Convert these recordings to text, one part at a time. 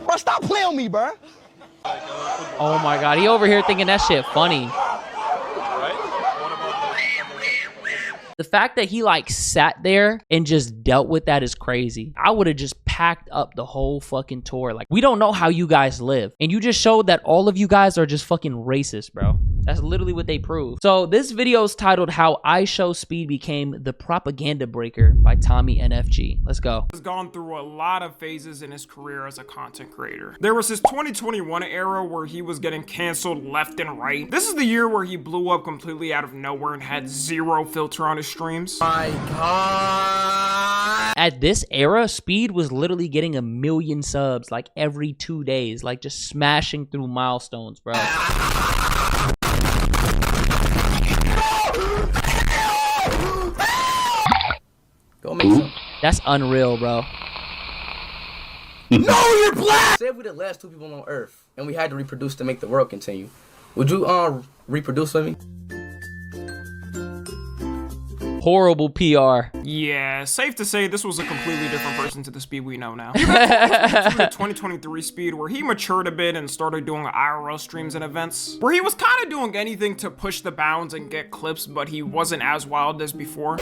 Bro, stop playing with me, bro. Oh my God, he over here thinking that shit funny. The fact that he like sat there and just dealt with that is crazy. I would have just packed up the whole fucking tour. Like, we don't know how you guys live. And you just showed that all of you guys are just fucking racist, bro. That's literally what they proved. So this video is titled How iShowSpeed Became the Propaganda Breaker by Tommy NFG. Let's go. He's gone through a lot of phases in his career as a content creator. There was his 2021 era where he was getting canceled left and right. This is the year where he blew up completely out of nowhere and had zero filter on his streams. My God. At this era, Speed was literally getting 1 million subs like every 2 days, like just smashing through milestones, bro. Go make some. That's unreal, bro. No, you're black! Say if we the last 2 people on Earth and we had to reproduce to make the world continue, would you reproduce with me? Horrible PR. Yeah, safe to say this was a completely different person to the Speed we know now. You got the 2023 Speed where he matured a bit and started doing IRL streams and events, where he was kind of doing anything to push the bounds and get clips, but he wasn't as wild as before.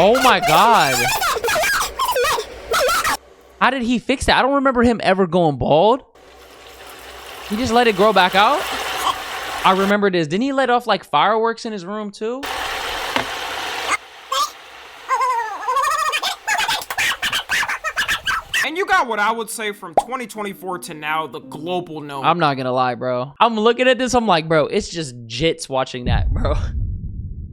Oh my God. How did he fix that? I don't remember him ever going bald. He just let it grow back out? I remember this. Didn't he let off like fireworks in his room too? And you got what I would say from 2024 to now, the global no. I'm not gonna lie, bro. I'm looking at this, I'm like, bro, it's just jits watching that, bro.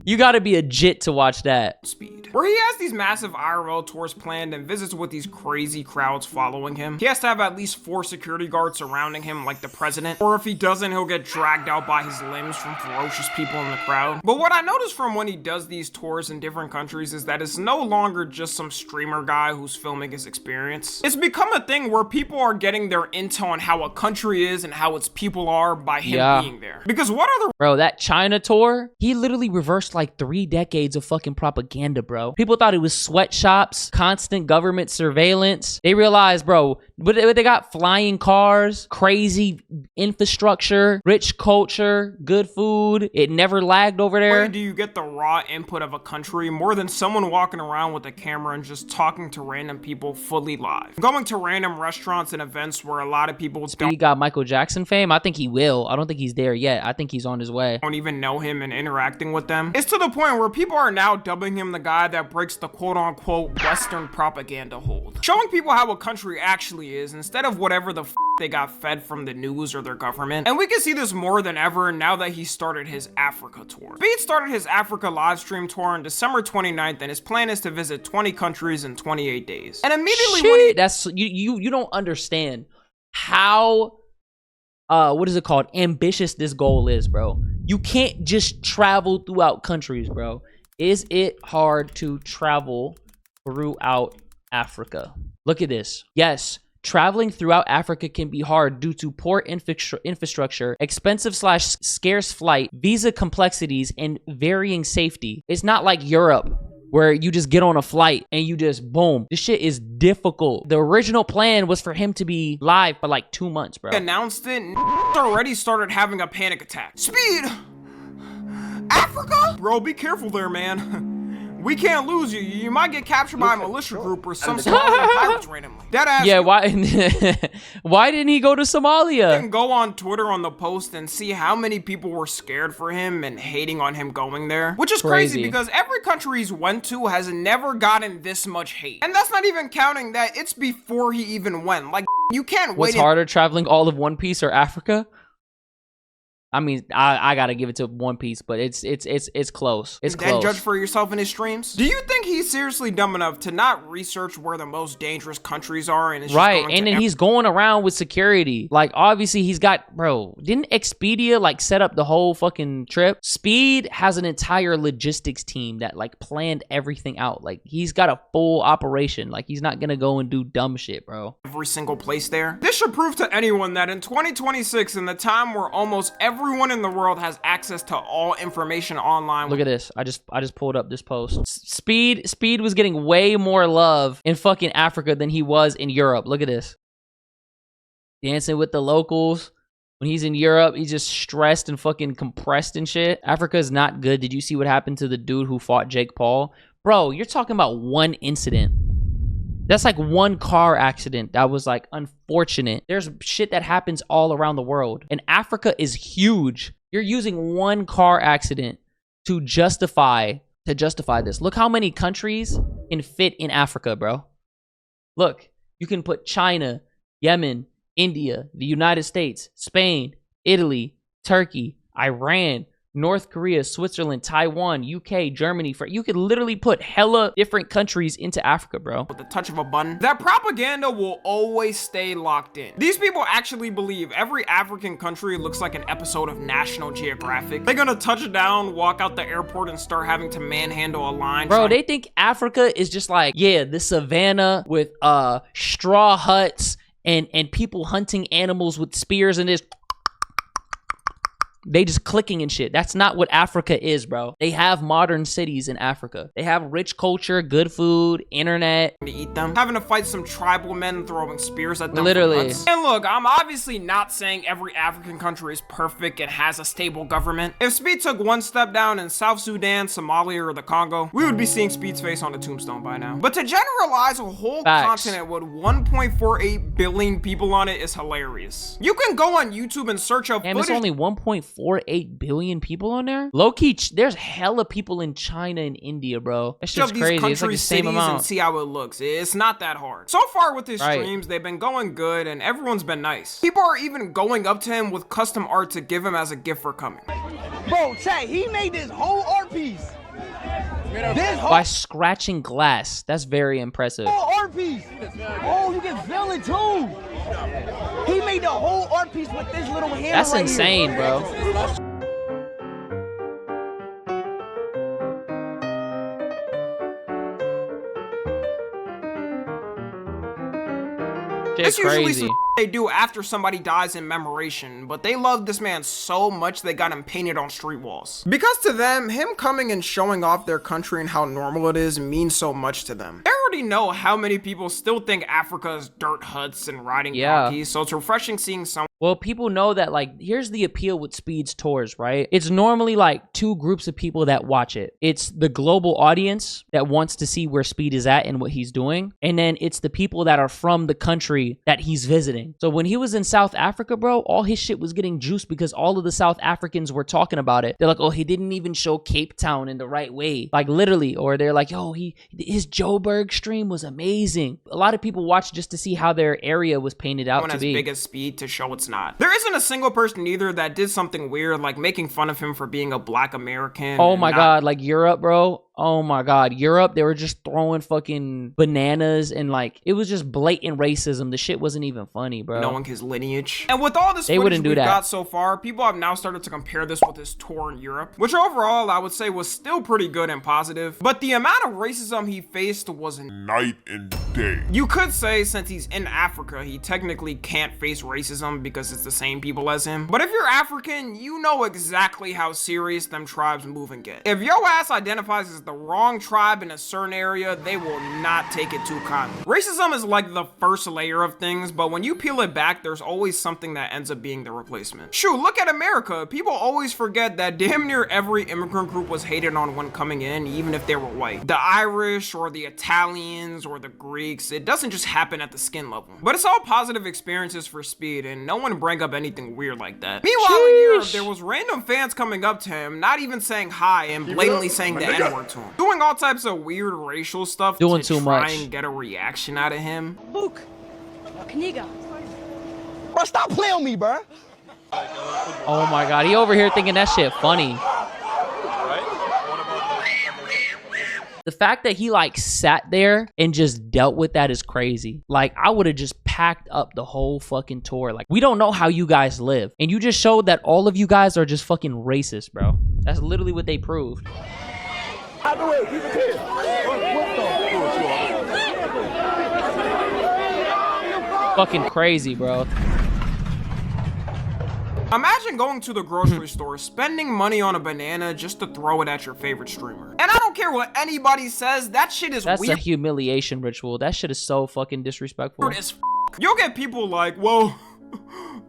You gotta be a jit to watch that. Speed, where he has these massive IRL tours planned and visits with these crazy crowds following him. He has to have at least 4 security guards surrounding him like the president, or if he doesn't, he'll get dragged out by his limbs from ferocious people in the crowd. But what I noticed from when he does these tours in different countries is that it's no longer just some streamer guy who's filming his experience. It's become a thing where people are getting their intel on how a country is and how its people are by him being there. Because what are the— Bro, that China tour, he literally reversed like 3 decades of fucking propaganda, bro. People thought it was sweatshops, constant government surveillance. They realized, bro, but they got flying cars, crazy infrastructure, rich culture, good food. It never lagged over there. Where do you get the raw input of a country more than someone walking around with a camera and just talking to random people fully live? Going to random restaurants and events where a lot of people He got Michael Jackson fame. I think he will. I don't think he's there yet. I think he's on his way. Don't even know him and interacting with them. It's to the point where people are now dubbing him the guy that breaks the quote-unquote Western propaganda hold. Showing people how a country actually is instead of whatever the f they got fed from the news or their government. And we can see this more than ever now that he started his Africa tour. Speed started his Africa live stream tour on December 29th and his plan is to visit 20 countries in 28 days. And immediately when he— That's, you don't understand how, what is it called? Ambitious this goal is, bro. You can't just travel throughout countries, bro. Is it hard to travel throughout Africa? Look at this. Yes, traveling throughout Africa can be hard due to poor infrastructure, expensive/scarce flight, visa complexities, and varying safety. It's not like Europe, where you just get on a flight and you just boom. This shit is difficult. The original plan was for him to be live for like 2 months, bro. Announced it, already started having a panic attack. Speed! Africa? Bro, be careful there, man. We can't lose you. You might get captured by a militia group or some Somalian pirates randomly. That ass. Yeah, why? Why didn't he go to Somalia? You can go on Twitter on the post and see how many people were scared for him and hating on him going there. Which is crazy because every country he's went to has never gotten this much hate. And that's not even counting that it's before he even went. Like, you can't wait. What's harder, traveling all of One Piece or Africa? I mean, I gotta give it to One Piece, but it's close. It's close. Then judge for yourself in his streams. Do you think he's seriously dumb enough to not research where the most dangerous countries are? And right, and then he's going around with security. Like, obviously, he's got, bro. Didn't Expedia like set up the whole fucking trip? Speed has an entire logistics team that like planned everything out. Like, he's got a full operation. Like, he's not gonna go and do dumb shit, bro. Every single place there. This should prove to anyone that in 2026, in the time where almost every everyone in the world has access to all information online. Look at this. I just pulled up this post. Speed was getting way more love in fucking Africa than he was in Europe. Look at this. Dancing with the locals. When he's in Europe, he's just stressed and fucking compressed and shit. Africa is not good. Did you see what happened to the dude who fought Jake Paul? Bro, you're talking about one incident. That's like one car accident that was like unfortunate. There's shit that happens all around the world. And Africa is huge. You're using one car accident to justify this. Look how many countries can fit in Africa, bro. Look, you can put China, Yemen, India, the United States, Spain, Italy, Turkey, Iran, North Korea, Switzerland, Taiwan, UK, Germany. You could literally put hella different countries into Africa, bro. With the touch of a button. That propaganda will always stay locked in. These people actually believe every African country looks like an episode of National Geographic. They're gonna touch down, walk out the airport, and start having to manhandle a line. Bro, they think Africa is just like, yeah, the savannah with straw huts and people hunting animals with spears and this. They just clicking and shit. That's not what Africa is, bro. They have modern cities in Africa. They have rich culture, good food, internet. To eat them. Having to fight some tribal men throwing spears at them. Literally. And look, I'm obviously not saying every African country is perfect and has a stable government. If Speed took one step down in South Sudan, Somalia, or the Congo, we would be seeing Speed's face on a tombstone by now. But to generalize a whole continent with 1.48 billion people on it is hilarious. You can go on YouTube and search up footage. It's only 1.48 billion people on there? Low-key, there's hella people in China and India, bro. That's just crazy. It's like the same amount. And see how it looks. It's not that hard. So far with his streams, they've been going good and everyone's been nice. People are even going up to him with custom art to give him as a gift for coming. Bro, chat, he made this whole art piece. By scratching glass. That's very impressive. Whole art piece. Oh, you can feel it too. He made the whole art piece with this little hand. That's right insane, here. bro. It's usually something they do after somebody dies in commemoration, but they love this man so much they got him painted on street walls. Because to them, him coming and showing off their country and how normal it is means so much to them. They already know how many people still think Africa is dirt huts and riding donkeys, so it's refreshing seeing someone. Well, people know that, like, here's the appeal with Speed's tours, right? It's normally like two groups of people that watch it. It's the global audience that wants to see where Speed is at and what he's doing. And then it's the people that are from the country that he's visiting. So when he was in South Africa, bro, all his shit was getting juiced because all of the South Africans were talking about it. They're like, oh, he didn't even show Cape Town in the right way. Like, literally. Or they're like, yo, his Joburg stream was amazing. A lot of people watch just to see how their area was painted out to be. As big as Speed to show it's not. There isn't a single person either that did something weird, like making fun of him for being a black American. Oh my God, like Europe, bro. Oh my God, Europe, they were just throwing fucking bananas and like, it was just blatant racism. The shit wasn't even funny, bro. Knowing his lineage. And with all this footage we've got so far, people have now started to compare this with his tour in Europe, which overall I would say was still pretty good and positive. But the amount of racism he faced was night and day. You could say since he's in Africa, he technically can't face racism because it's the same people as him. But if you're African, you know exactly how serious them tribes move and get. If your ass identifies as the wrong tribe in a certain area, they will not take it too kindly. Racism is like the first layer of things, but when you peel it back, there's always something that ends up being the replacement. Shoot, look at America. People always forget that damn near every immigrant group was hated on when coming in, even if they were white. The Irish or the Italians or the Greeks, it doesn't just happen at the skin level. But it's all positive experiences for Speed, and no one bring up anything weird like that. Meanwhile, in Europe, there was random fans coming up to him, not even saying hi and blatantly saying the N-word to him. Doing all types of weird racial stuff to try and get a reaction out of him. Luke, Kaniga. Bro, stop playing with me, bro. Oh my God, he over here thinking that shit funny. The fact that he like sat there and just dealt with that is crazy. Like, I would have just packed up the whole fucking tour. Like, we don't know how you guys live. And you just showed that all of you guys are just fucking racist, bro. That's literally what they proved. Out the way, keep it here. Fucking crazy, bro. Imagine going to the grocery store, spending money on a banana just to throw it at your favorite streamer. And I don't care what anybody says, that shit is That's weird a humiliation ritual. That shit is so fucking disrespectful. as f***. You'll get people like, well,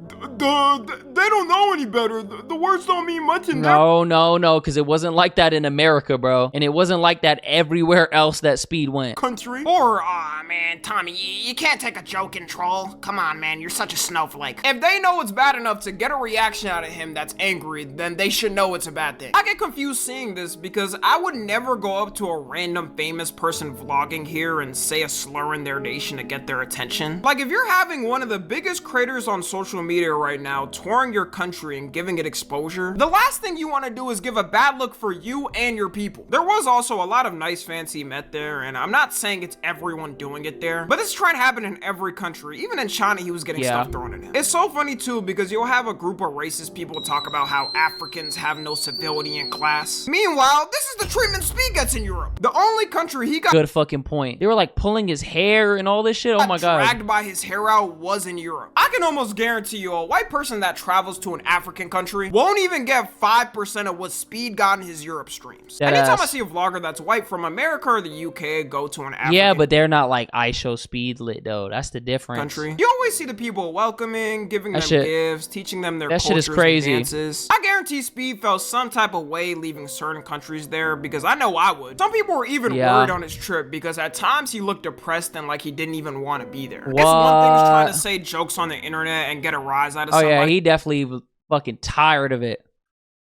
they don't know any better. The words don't mean much in their No, because it wasn't like that in America, bro. And it wasn't like that everywhere else that Speed went. country. Or, aw, man, Tommy, you can't take a joke and troll. Come on, man, you're such a snowflake. If they know it's bad enough to get a reaction out of him that's angry, then they should know it's a bad thing. I get confused seeing this because I would never go up to a random famous person vlogging here and say a slur in their nation to get their attention. Like, if you're having one of the biggest creators on social media right now touring your country and giving it exposure, the last thing you want to do is give a bad look for you and your people. There was also a lot of nice fans he met there, and I'm not saying it's everyone doing it there, but this is trying to happen in every country. Even in China, he was getting stuff thrown at him. It's so funny too because you'll have a group of racist people talk about how Africans have no civility in class. Meanwhile, this is the treatment Speed gets in Europe. The only country he got Good fucking point. They were like pulling his hair and all this shit. Oh my god. dragged by his hair out was in Europe. I can almost guarantee you a white person that travels to an African country won't even get 5% of what Speed got in his Europe streams. Anytime I see a vlogger that's white from America or the UK go to an African but they're not like iShowSpeed lit though. That's the difference. country, you always see the people welcoming, giving them gifts, teaching them their That shit cultures is crazy. and dances. I guarantee Speed felt some type of way leaving certain countries there because I know I would. Some people were even worried on his trip because at times he looked depressed and like he didn't even want to be there. It's one thing trying to say jokes on the internet and get a rise out of somebody. Oh yeah, he definitely was fucking tired of it.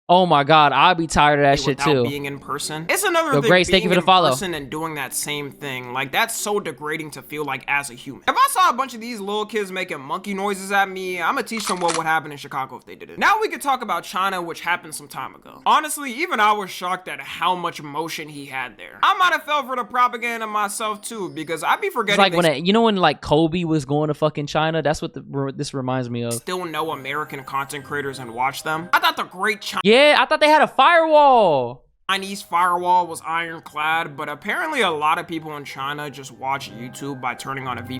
Oh my god, I'd be tired of that shit without too. being in person. It's another thing Grace, thank you being for the follow. in person and doing that same thing. Like, that's so degrading to feel like as a human. If I saw a bunch of these little kids making monkey noises at me, I'm gonna teach them what would happen in Chicago if they did it. Now we could talk about China, which happened some time ago. Honestly, even I was shocked at how much emotion he had there. I might have fell for the propaganda myself too, because I'd be forgetting It's like when like Kobe was going to fucking China. That's what this reminds me of. still know American content creators and watch them. I thought the great Yeah, I thought they had a firewall. Chinese firewall was ironclad, but apparently a lot of people in China just watch YouTube by turning on a VPN.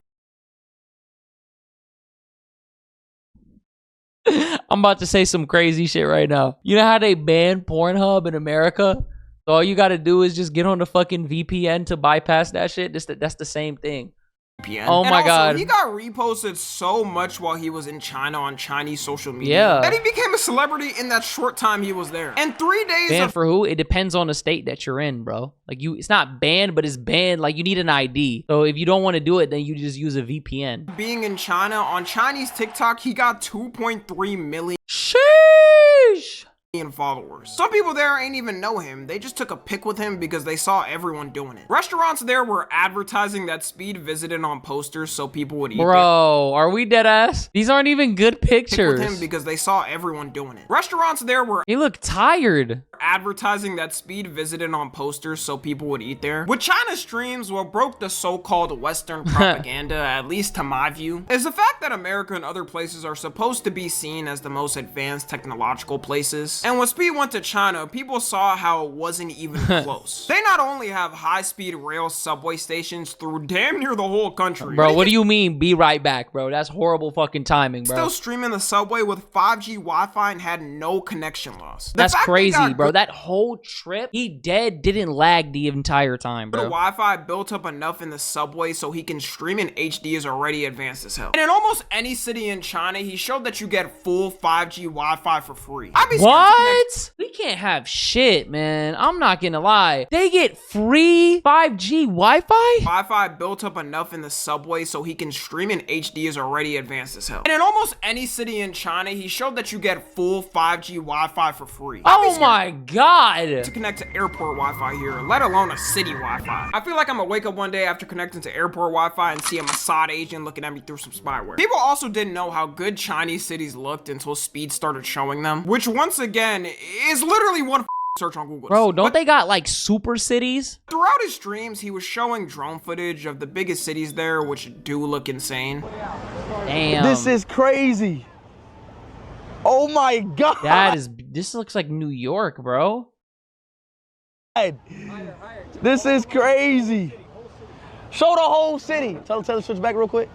I'm about to say some crazy shit right now. You know how they banned Pornhub in America? So all you gotta do is just get on the fucking VPN to bypass that shit. That's the same thing. Oh my god. He got reposted so much while he was in China on Chinese social media that he became a celebrity in that short time he was there. And 3 days banned for who? It depends on the state that you're in, bro. Like it's not banned, but it's banned. Like you need an ID. So if you don't want to do it, then you just use a VPN. being in China on Chinese TikTok, he got 2.3 million Sheesh. followers. Some people there ain't even know him. They just took a pic with him because they saw everyone doing it. Restaurants there were advertising that Speed visited on posters so people would eat Bro, are we dead ass? These aren't even good pictures. with him because they saw everyone doing it. Restaurants there were He looked tired. advertising that Speed visited on posters so people would eat there. With China streams, what broke the so-called Western propaganda, at least to my view, is the fact that America and other places are supposed to be seen as the most advanced technological places. And when Speed went to China, people saw how it wasn't even close. They not only have high-speed rail subway stations through damn near the whole country. Bro, what do you mean be right back, bro? That's horrible fucking timing, bro. Still streaming the subway with 5G Wi-Fi and had no connection loss. That's crazy, bro. That whole trip, he didn't lag the entire time, bro. The Wi-Fi built up enough in the subway so he can stream in HD is already advanced as hell. And in almost any city in China, he showed that you get full 5G Wi-Fi for free. What? We can't have shit, man. I'm not gonna lie. They get free 5G Wi-Fi? Wi-Fi built up enough in the subway so he can stream in HD is already advanced as hell. And in almost any city in China, he showed that you get full 5G Wi-Fi for free. Oh my god. To connect to airport Wi-Fi here, let alone a city Wi-Fi. I feel like I'm gonna wake up one day after connecting to airport Wi-Fi and see a Mossad agent looking at me through some spyware. People also didn't know how good Chinese cities looked until Speed started showing them, which once again is literally one search on Google. Bro, don't they got like super cities? Throughout his streams, he was showing drone footage of the biggest cities there, which do look insane. Damn. This is crazy. Oh my god. This looks like New York, bro. This is crazy. Show the whole city. Tell her to switch back real quick.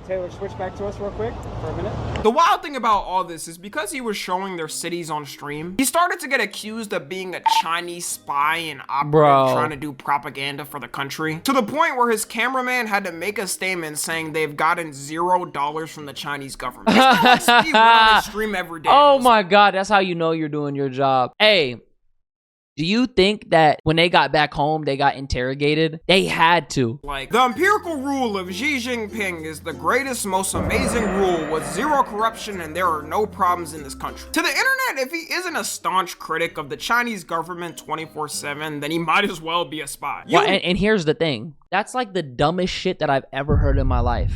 Taylor, switch back to us real quick for a minute. The wild thing about all this is because he was showing their cities on stream, he started to get accused of being a Chinese spy and operative trying to do propaganda for the country, to the point where his cameraman had to make a statement saying they've gotten $0 from the Chinese government. It's not like Steve went on his stream every day. Oh my God, that's how you know you're doing your job. Hey, do you think that when they got back home, they got interrogated? They had to. Like, the empirical rule of Xi Jinping is the greatest, most amazing rule with zero corruption and there are no problems in this country. To the internet, if he isn't a staunch critic of the Chinese government 24/7, then he might as well be a spy. Well, and here's the thing. That's like the dumbest shit that I've ever heard in my life.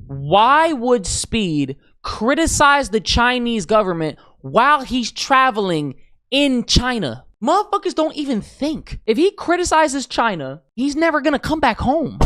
Why would Speed criticize the Chinese government while he's traveling in China? Motherfuckers don't even think. If he criticizes China, he's never gonna come back home.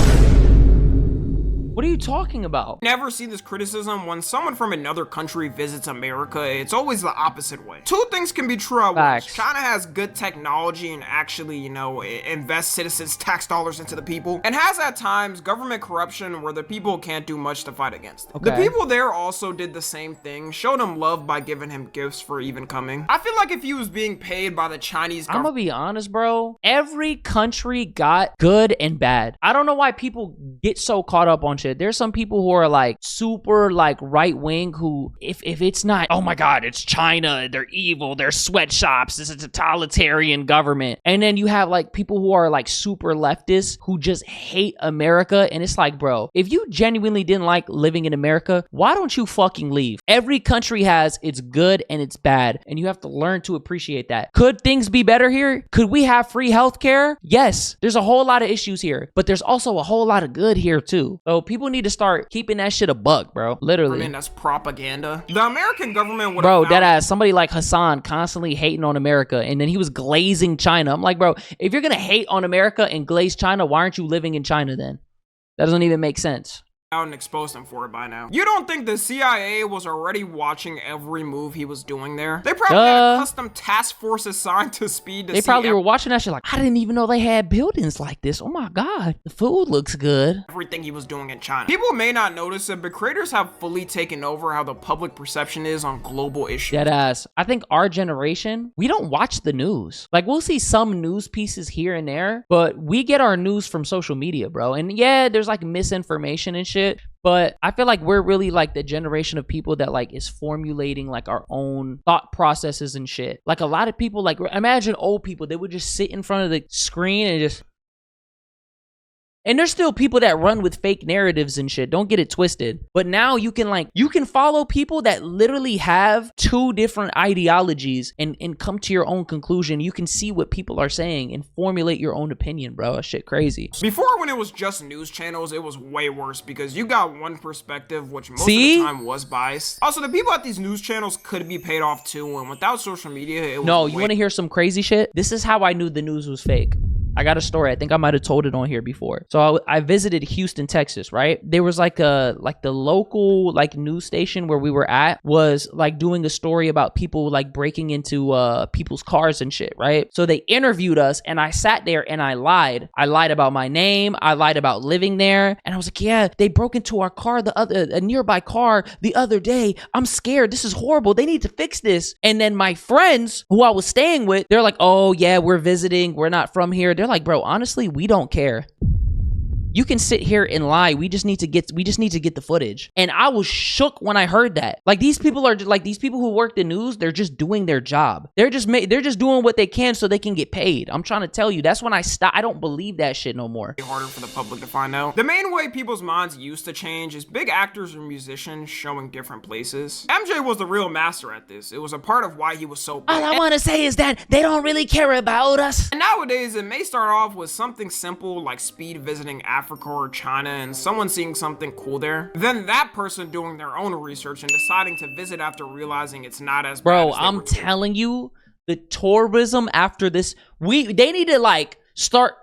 What are you talking about? Never see this criticism when someone from another country visits America. It's always the opposite way. Two things can be true at once. China has good technology and actually, you know, invests citizens' tax dollars into the people, and has at times government corruption where the people can't do much to fight against it. The people there also did the same thing, showed him love by giving him gifts for even coming. I feel like if he was being paid by the Chinese government, I'm gonna be honest, bro. Every country got good and bad. I don't know why people get so caught up on shit. There's some people who are like super like right wing who if it's not, oh my God, it's China, they're evil, they're sweatshops, this is a totalitarian government. And then you have like people who are like super leftist who just hate America. And it's like, bro, if you genuinely didn't like living in America, why don't you fucking leave? Every country has its good and its bad, and you have to learn to appreciate that. Could things be better here? Could we have free healthcare? Yes. There's a whole lot of issues here, but there's also a whole lot of good here too. So people need to start keeping that shit a buck, bro. Literally. I mean, that's propaganda. The American government would bro, deadass, somebody like Hassan constantly hating on America, and then he was glazing China. I'm like, bro, if you're gonna hate on America and glaze China, why aren't you living in China then? That doesn't even make sense. Out and exposed him for it by now. You don't think the CIA was already watching every move he was doing there? They probably had a custom task force assigned to Speed to They probably were watching that shit like, I didn't even know they had buildings like this. Oh my God, the food looks good. Everything he was doing in China. People may not notice it, but creators have fully taken over how the public perception is on global issues. Deadass. I think our generation, we don't watch the news. Like, we'll see some news pieces here and there, but we get our news from social media, bro. And yeah, there's like misinformation and shit. But I feel like we're really like the generation of people that like is formulating like our own thought processes and shit. Like a lot of people, like imagine old people, they would just sit in front of the screen and just... And there's still people that run with fake narratives and shit. Don't get it twisted. But now you can follow people that literally have two different ideologies and come to your own conclusion. You can see what people are saying and formulate your own opinion, bro. That shit crazy. Before, when it was just news channels, it was way worse because you got one perspective, which most of the time was biased. Also, the people at these news channels could be paid off too, and without social media, it was No, you want to hear some crazy shit? This is how I knew the news was fake. I got a story. I think I might have told it on here before. So I visited Houston, Texas, right? There was like the local like news station where we were at was like doing a story about people like breaking into people's cars and shit, right? So they interviewed us and I sat there and I lied. I lied about my name. I lied about living there. And I was like, yeah, they broke into our car, a nearby car the other day. I'm scared. This is horrible. They need to fix this. And then my friends who I was staying with, they're like, oh yeah, we're visiting. We're not from here. They're like, bro, honestly, we don't care. You can sit here and lie. We just need to get the footage. And I was shook when I heard that. Like these people who work the news, they're just doing their job. They're just doing what they can so they can get paid. I'm trying to tell you, that's when I stopped. I don't believe that shit no more. Harder for the public to find out. The main way people's minds used to change is big actors or musicians showing different places. MJ was the real master at this. It was a part of why he was so big. All I want to say is that they don't really care about us. And nowadays, it may start off with something simple like Speed visiting Africa or China and someone seeing something cool there, then that person doing their own research and deciding to visit after realizing it's not as bad as I'm telling you, the tourism after this, they need to like start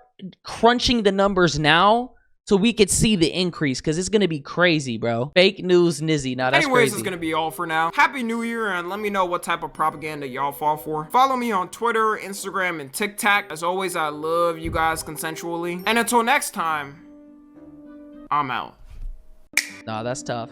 crunching the numbers now so we could see the increase, because it's gonna be crazy, bro. Fake news Nizzy. Now that's Anyways, crazy. It's gonna be all for now. Happy New Year, and let me know what type of propaganda y'all fall for. Follow me on Twitter, Instagram, and TikTok. As always, I love you guys consensually. And until next time, I'm out. Nah, that's tough.